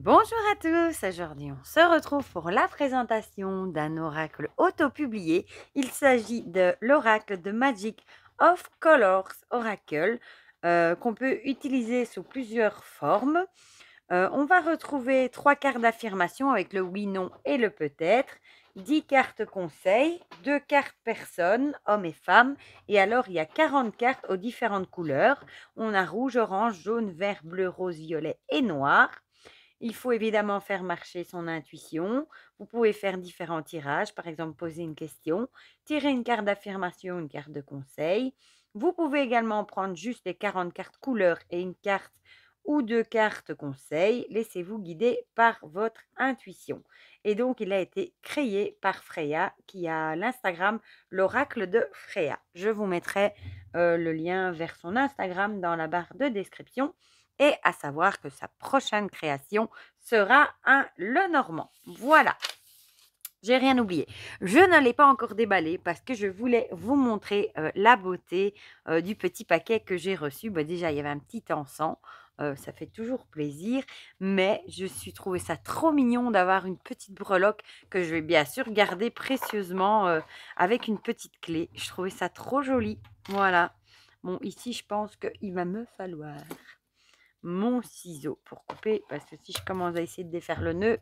Bonjour à tous, aujourd'hui on se retrouve pour la présentation d'un oracle auto-publié. Il s'agit de l'oracle de Magic of Colors Oracle qu'on peut utiliser sous plusieurs formes. On va retrouver 3 cartes d'affirmation avec le oui, non et le peut-être, 10 cartes conseils, 2 cartes personnes, hommes et femmes, et alors il y a 40 cartes aux différentes couleurs. On a rouge, orange, jaune, vert, bleu, rose, violet et noir. Il faut évidemment faire marcher son intuition. Vous pouvez faire différents tirages, par exemple poser une question, tirer une carte d'affirmation, une carte de conseil. Vous pouvez également prendre juste les 40 cartes couleurs et une carte ou 2 cartes conseil. Laissez-vous guider par votre intuition. Et donc, il a été créé par Freya, qui a l'Instagram l'oracle de Freya. Je vous mettrai le lien vers son Instagram dans la barre de description. Et à savoir que sa prochaine création sera un Lenormand. Voilà, j'ai rien oublié. Je ne l'ai pas encore déballé parce que je voulais vous montrer la beauté du petit paquet que j'ai reçu. Déjà, il y avait un petit encens. Ça fait toujours plaisir, mais je suis trouvé ça trop mignon d'avoir une petite breloque que je vais bien sûr garder précieusement avec une petite clé. Je trouvais ça trop joli. Voilà. Bon, ici, je pense qu'il va me falloir mon ciseau pour couper, parce que si je commence à essayer de défaire le nœud,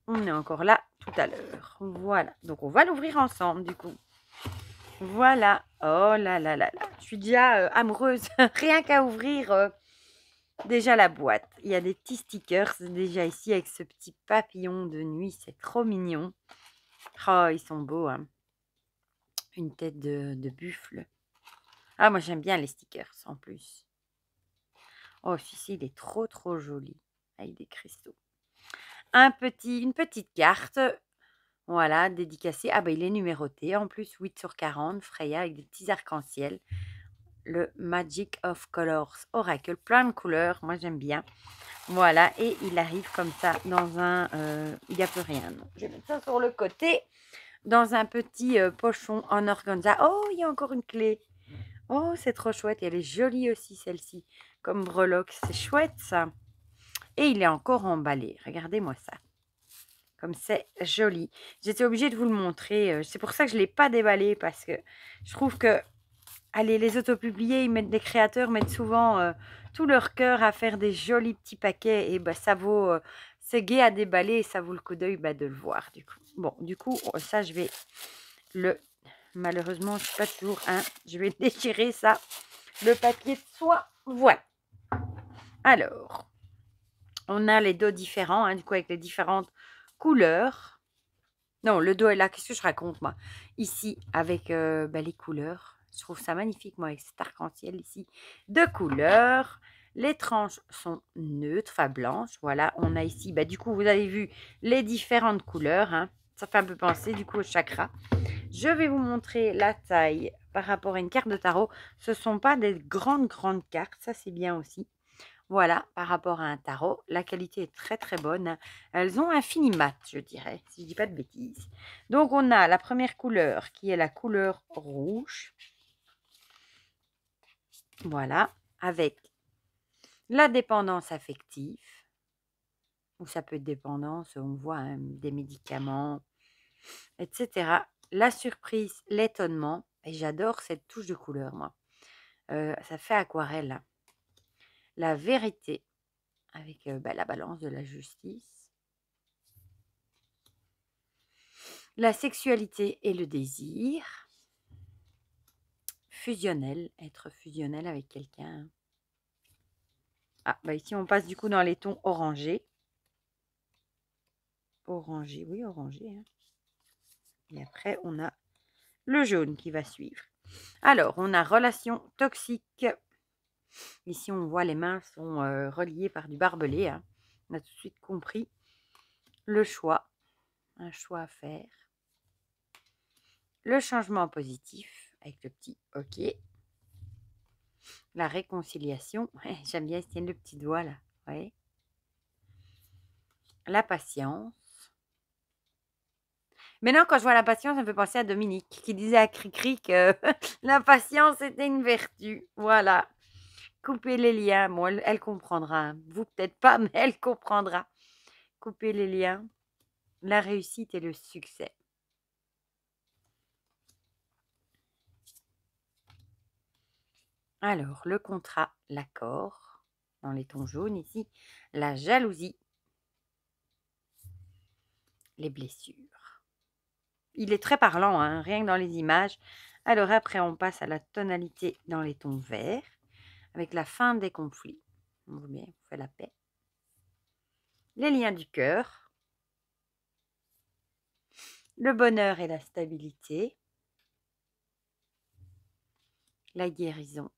on est encore là tout à l'heure. Voilà, donc on va l'ouvrir ensemble du coup. Voilà, oh là là là là, je suis déjà amoureuse, rien qu'à ouvrir déjà la boîte. Il y a des petits stickers déjà ici avec ce petit papillon de nuit, c'est trop mignon. Oh, ils sont beaux, hein. Une tête de buffle. Ah, moi j'aime bien les stickers en plus. Oh, celui-ci, il est trop trop joli, avec des cristaux. Une petite carte, voilà, dédicacée. Ah, il est numéroté en plus, 8/40, Freya, avec des petits arcs-en-ciel. Le Magic of Colors Oracle, plein de couleurs, moi j'aime bien. Voilà, et il arrive comme ça dans un... il n'y a plus rien, non. Je vais mettre ça sur le côté, dans un petit pochon en organza. Oh, il y a encore une clé. Oh, c'est trop chouette, et elle est jolie aussi celle-ci, comme breloque, c'est chouette ça. Et il est encore emballé, regardez-moi ça. Comme c'est joli. J'étais obligée de vous le montrer. C'est pour ça que je ne l'ai pas déballé, parce que je trouve que, allez, les autopubliés, les créateurs mettent souvent tout leur cœur à faire des jolis petits paquets. Et ça vaut, c'est gai à déballer et ça vaut le coup d'œil de le voir du coup. Bon, du coup, ça, je vais malheureusement, je ne suis pas toujours je vais déchirer ça, le papier de soie. Voilà. Alors, on a les dos différents, du coup, avec les différentes couleurs. Non, le dos est là. Qu'est-ce que je raconte, moi? Ici, avec les couleurs. Je trouve ça magnifique, moi, avec cet arc-en-ciel ici de couleurs. Les tranches sont neutres, enfin blanches. Voilà, on a ici, du coup, vous avez vu les différentes couleurs. Ça fait un peu penser, du coup, au chakra. Je vais vous montrer la taille par rapport à une carte de tarot. Ce ne sont pas des grandes cartes. Ça, c'est bien aussi. Voilà, par rapport à un tarot, la qualité est très très bonne. Elles ont un fini mat, je dirais, si je ne dis pas de bêtises. Donc, on a la première couleur qui est la couleur rouge. Voilà, avec la dépendance affective. Ou ça peut être dépendance, on voit des médicaments, etc. La surprise, l'étonnement. Et j'adore cette touche de couleur, moi. Ça fait aquarelle. La vérité, avec la balance de la justice. La sexualité et le désir. Fusionnel, être fusionnel avec quelqu'un. Ah, ici on passe du coup dans les tons orangés. Orangé, oui, orangé. Et après, on a le jaune qui va suivre. Alors, on a relation toxique. Ici, on voit les mains sont reliées par du barbelé. On a tout de suite compris le choix. Un choix à faire. Le changement positif avec le petit OK. La réconciliation. Ouais, j'aime bien, ils tiennent le petit doigt là. Ouais. La patience. Maintenant, quand je vois la patience, ça me fait penser à Dominique qui disait à Cricri que la patience était une vertu. Voilà. Couper les liens. Bon, elle comprendra. Vous, peut-être pas, mais elle comprendra. couper les liens, la réussite et le succès. Alors, le contrat, l'accord, dans les tons jaunes ici, la jalousie, les blessures. Il est très parlant, hein, rien que dans les images. Alors après, on passe à la tonalité dans les tons verts, avec la fin des conflits. On voit bien, on fait la paix. Les liens du cœur, le bonheur et la stabilité, la guérison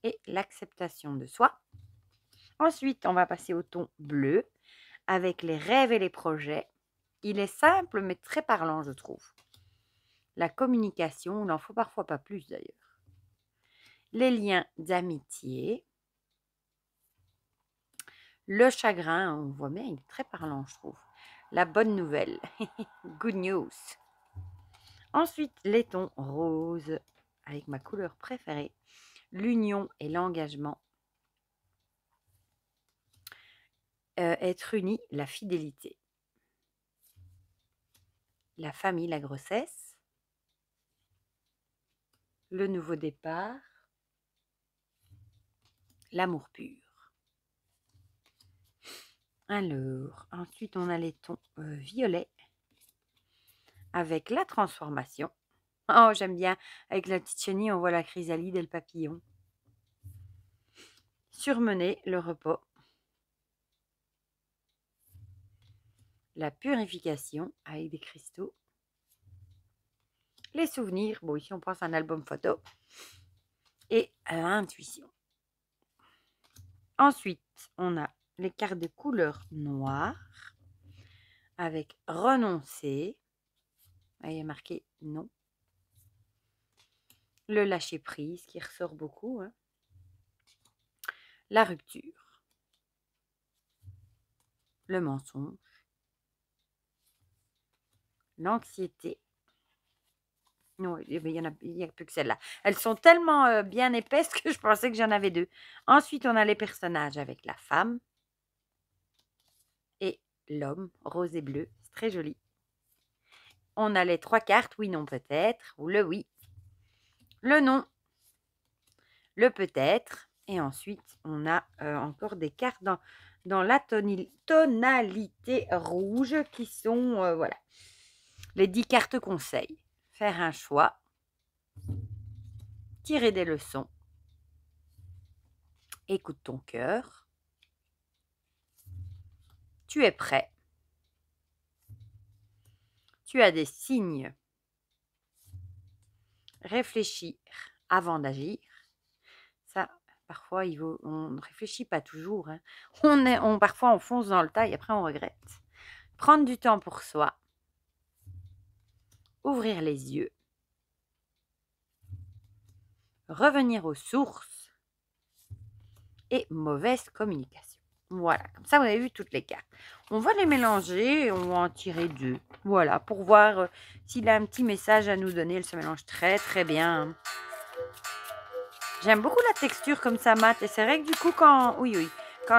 et l'acceptation de soi. Ensuite, on va passer au ton bleu, avec les rêves et les projets. Il est simple, mais très parlant, je trouve. La communication, il n'en faut parfois pas plus d'ailleurs. Les liens d'amitié. Le chagrin, on voit bien, il est très parlant, je trouve. La bonne nouvelle. Good news. Ensuite, les tons roses, avec ma couleur préférée. L'union et l'engagement. Être uni, la fidélité. La famille, la grossesse. Le nouveau départ. L'amour pur. Alors, ensuite, on a les tons violets avec la transformation. Oh, j'aime bien. Avec la petite chenille, on voit la chrysalide et le papillon. Surmener, le repos. La purification avec des cristaux. Les souvenirs, bon, ici on pense à un album photo. Et l'intuition. Ensuite, on a les cartes de couleur noire avec renoncer. Il y a marqué non. Le lâcher prise qui ressort beaucoup. Hein. La rupture. Le mensonge. L'anxiété. Non, il n'y a plus que celle-là. Elles sont tellement bien épaisses que je pensais que j'en avais deux. Ensuite, on a les personnages avec la femme et l'homme, rose et bleu. C'est très joli. On a les 3 cartes, oui, non, peut-être, ou le oui. Le non, le peut-être. Et ensuite, on a encore des cartes dans la tonalité rouge qui sont, voilà, les 10 cartes conseils. Faire un choix, tirer des leçons, écoute ton cœur, tu es prêt, tu as des signes, réfléchir avant d'agir. Ça, parfois, on ne réfléchit pas toujours. Hein. Parfois, on fonce dans le tas et après, on regrette. Prendre du temps pour soi, ouvrir les yeux, revenir aux sources et mauvaise communication. Voilà, comme ça vous avez vu toutes les cartes. On va les mélanger et on va en tirer 2. Voilà, pour voir s'il a un petit message à nous donner. Elle se mélange très très bien. J'aime beaucoup la texture comme ça mat. Et c'est vrai que du coup, quand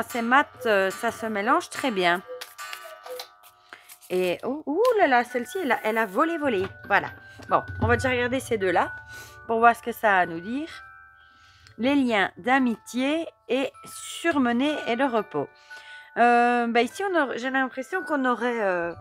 c'est mat, ça se mélange très bien. Et ouh là là, celle-ci, elle a volé. Voilà. Bon, on va déjà regarder ces deux-là pour voir ce que ça a à nous dire. Les liens d'amitié et surmener et le repos. Ici, j'ai l'impression qu'on aurait...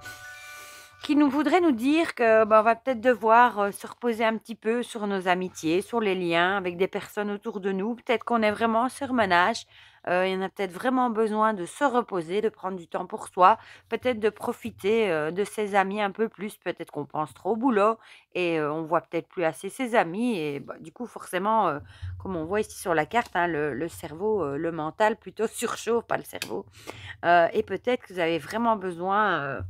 qui nous voudrait nous dire que on va peut-être devoir se reposer un petit peu sur nos amitiés, sur les liens avec des personnes autour de nous. Peut-être qu'on est vraiment en surmenage. Il y en a peut-être vraiment besoin de se reposer, de prendre du temps pour soi, peut-être de profiter de ses amis un peu plus. Peut-être qu'on pense trop au boulot et on voit peut-être plus assez ses amis. Et du coup, forcément, comme on voit ici sur la carte, hein, le cerveau, le mental plutôt surchauffe, pas le cerveau. Et peut-être que vous avez vraiment besoin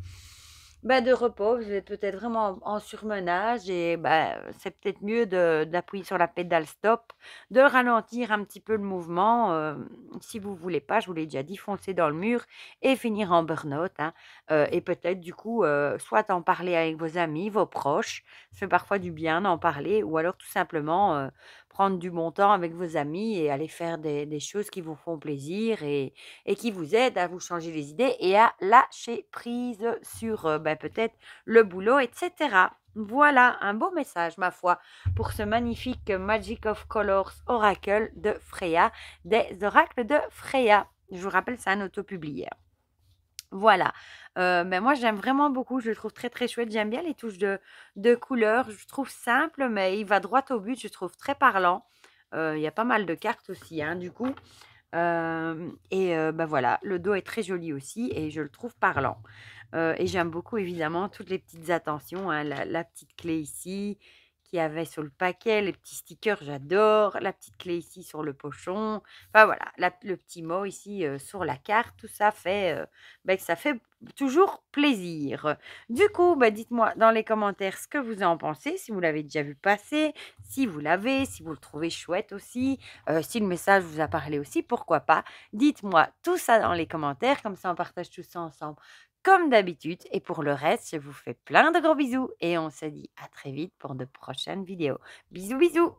de repos, vous êtes peut-être vraiment en surmenage et c'est peut-être mieux d'appuyer sur la pédale stop, de ralentir un petit peu le mouvement. Si vous voulez pas, je vous l'ai déjà dit, foncer dans le mur et finir en burn-out. Hein. Et peut-être du coup, soit en parler avec vos amis, vos proches, ça fait parfois du bien d'en parler, ou alors tout simplement prendre du bon temps avec vos amis et aller faire des choses qui vous font plaisir et qui vous aident à vous changer les idées et à lâcher prise sur, peut-être le boulot et cetera. Voilà, un beau message, ma foi, pour ce magnifique Magic of Colors Oracle de Freya, des oracles de Freya. Je vous rappelle, c'est un auto-publié. Voilà, moi j'aime vraiment beaucoup, je le trouve très, très chouette. J'aime bien les touches de couleurs, je trouve simple, mais il va droit au but, je trouve très parlant. Il y a pas mal de cartes aussi, hein, du coup. Voilà, le dos est très joli aussi et je le trouve parlant. Et j'aime beaucoup évidemment toutes les petites attentions, hein, la petite clé ici qu'il y avait sur le paquet, les petits stickers, j'adore, la petite clé ici sur le pochon. Enfin voilà, le petit mot ici, sur la carte, tout ça fait, que ça fait toujours plaisir. Du coup, dites-moi dans les commentaires ce que vous en pensez, si vous l'avez déjà vu passer, si vous l'avez, si vous le trouvez chouette aussi, si le message vous a parlé aussi, pourquoi pas. Dites-moi tout ça dans les commentaires, comme ça on partage tout ça ensemble comme d'habitude. Et pour le reste, je vous fais plein de gros bisous et on se dit à très vite pour de prochaines vidéos. Bisous, bisous!